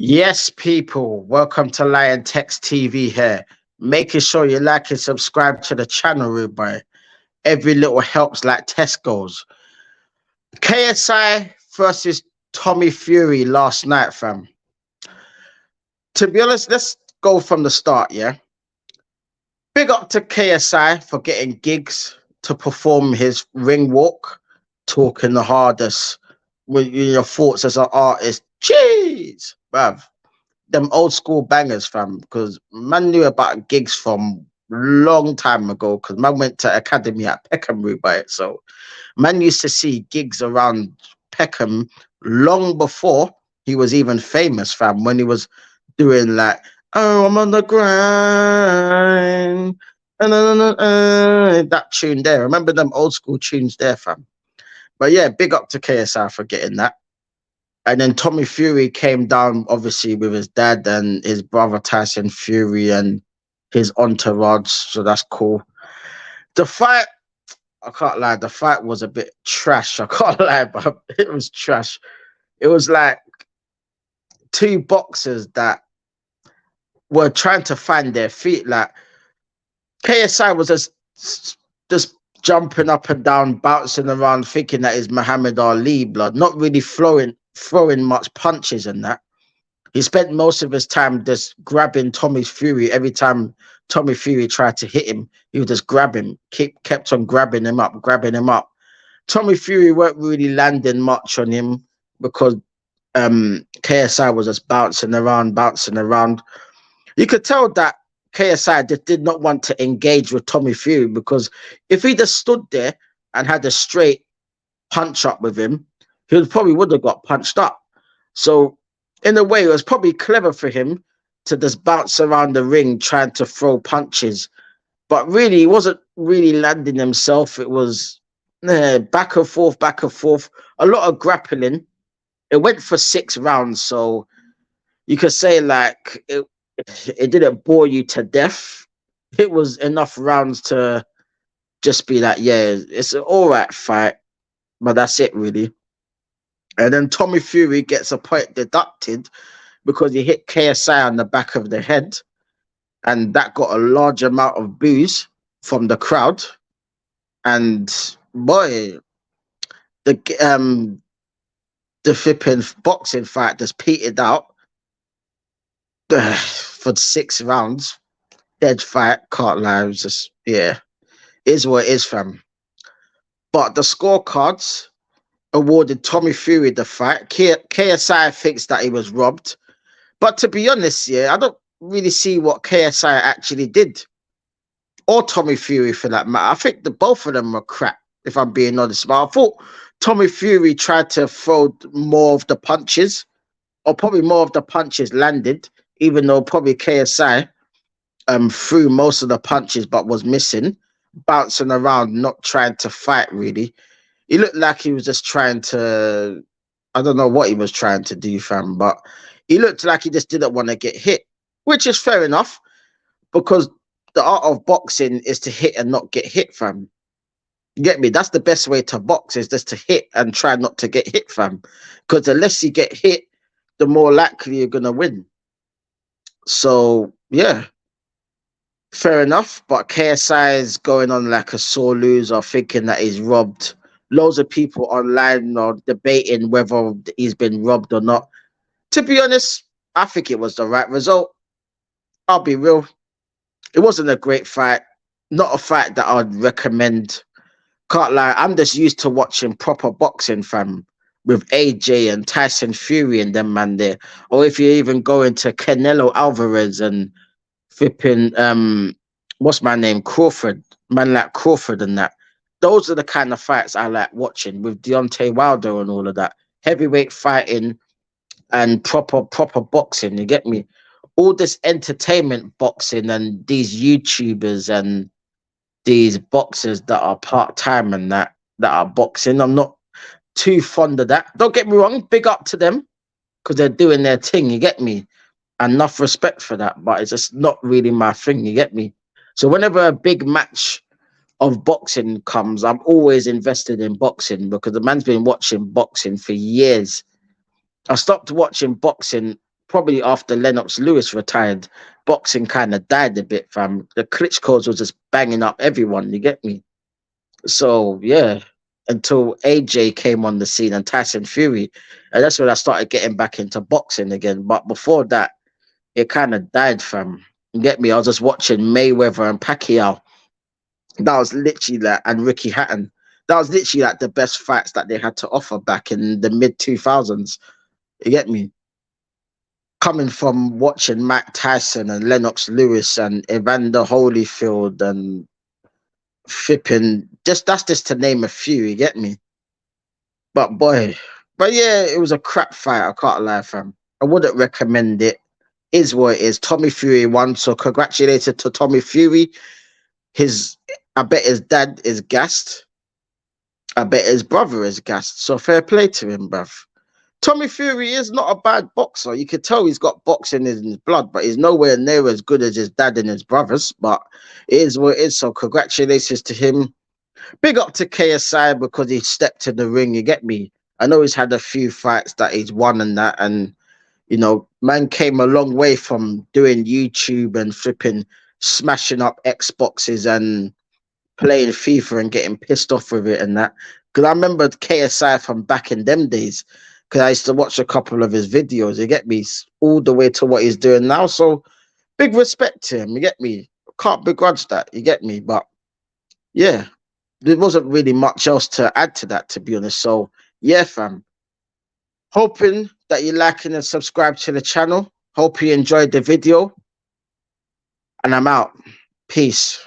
Yes, people, welcome to Liontekz TV here. Making sure you like and subscribe to the channel, rude boy. Every little helps like Tesco's. KSI versus Tommy Fury last night, fam. To be honest, let's go from the start, yeah? Big up to KSI for getting gigs to perform his ring walk, talking the hardest with your thoughts as an artist. Jeez, bruv. Them old school bangers, fam, because man knew about gigs from long time ago, because man went to academy at Peckham Route by it. So man used to see gigs around Peckham long before he was even famous, fam, when he was doing like, oh, I'm on the grind. That tune there. Remember them old school tunes there, fam. But yeah, big up to KSI for getting that. And then Tommy Fury came down, obviously, with his dad and his brother Tyson Fury and his entourage. So that's cool. The fight, I can't lie, the fight was a bit trash. I can't lie, but it was trash. It was like two boxers that were trying to find their feet. Like KSI was just jumping up and down, bouncing around, thinking that is Muhammad Ali blood, not really throwing much punches and that. He spent most of his time just grabbing Tommy Fury. Every time Tommy Fury tried to hit him, he would just grab him, kept on grabbing him up. Tommy Fury weren't really landing much on him because KSI was just bouncing around. You could tell that KSI just did not want to engage with Tommy Fury, because if he just stood there and had a straight punch up with him, he probably would have got punched up. So in a way, it was probably clever for him to just bounce around the ring trying to throw punches. But really, he wasn't really landing himself. It was back and forth, a lot of grappling. It went for 6 rounds, so you could say like it didn't bore you to death. It was enough rounds to just be like, yeah, it's an all right fight, but that's it really. And then Tommy Fury gets a point deducted because he hit KSI on the back of the head, and that got a large amount of boos from the crowd. And boy, the flipping boxing fight just petered out for 6 rounds. Dead fight, can't lie. It was just, yeah, is what it is, fam. But the scorecards awarded Tommy Fury the fight. KSI thinks that he was robbed. But to be honest, yeah, I don't really see what KSI actually did. Or Tommy Fury for that matter. I think the both of them were crap, if I'm being honest. But I thought Tommy Fury tried to throw more of the punches, or probably more of the punches landed, even though probably KSI threw most of the punches but was missing, bouncing around, not trying to fight really. He looked like he was just trying to, I don't know what he was trying to do, fam, but he looked like he just didn't want to get hit, which is fair enough, because the art of boxing is to hit and not get hit, fam. You get me? That's the best way to box, is just to hit and try not to get hit, fam. Because the less you get hit, the more likely you're going to win. So, yeah, fair enough. But KSI is going on like a sore loser, thinking that he's robbed. Loads of people online are debating whether he's been robbed or not. To be honest, I think it was the right result. I'll be real. It wasn't a great fight. Not a fight that I'd recommend. Can't lie, I'm just used to watching proper boxing, fam, with AJ and Tyson Fury and them man there. Or if you're even going to Canelo Alvarez and flipping, what's my name, Crawford, man like Crawford and that. Those are the kind of fights I like watching, with Deontay Wilder and all of that. Heavyweight fighting and proper boxing, you get me? All this entertainment boxing and these YouTubers and these boxers that are part-time and that are boxing, I'm not too fond of that. Don't get me wrong, big up to them, because they're doing their thing, you get me? Enough respect for that, but it's just not really my thing, you get me? So whenever a big match of boxing comes, I'm always invested in boxing, because the man's been watching boxing for years. I stopped watching boxing probably after Lennox Lewis retired, boxing kind of died a bit, fam. The Klitschko's was just banging up everyone, you get me? So, yeah, until AJ came on the scene and Tyson Fury, and that's when I started getting back into boxing again. But before that, it kind of died, fam. You get me? I was just watching Mayweather and Pacquiao. That was literally like, and Ricky Hatton. That was literally like the best fights that they had to offer back in the mid 2000s. You get me? Coming from watching Mike Tyson and Lennox Lewis and Evander Holyfield and flipping, just that's just to name a few. You get me? But boy, but yeah, it was a crap fight. I can't lie, fam. I wouldn't recommend it. Is what it is. Tommy Fury won, so congratulations to Tommy Fury. His, I bet his dad is gassed. I bet his brother is gassed. So fair play to him, bruv. Tommy Fury is not a bad boxer. You could tell he's got boxing in his blood, but he's nowhere near as good as his dad and his brothers. But it is what it is. So congratulations to him. Big up to KSI because he stepped in the ring. You get me? I know he's had a few fights that he's won and that, and man came a long way from doing YouTube and flipping, smashing up Xboxes and playing FIFA and getting pissed off with it and that. Because I remember KSI from back in them days. Because I used to watch a couple of his videos. You get me? All the way to what he's doing now. So big respect to him. You get me? Can't begrudge that. You get me? But yeah, there wasn't really much else to add to that, to be honest. So yeah, fam. Hoping that you liking and subscribe to the channel. Hope you enjoyed the video. And I'm out. Peace.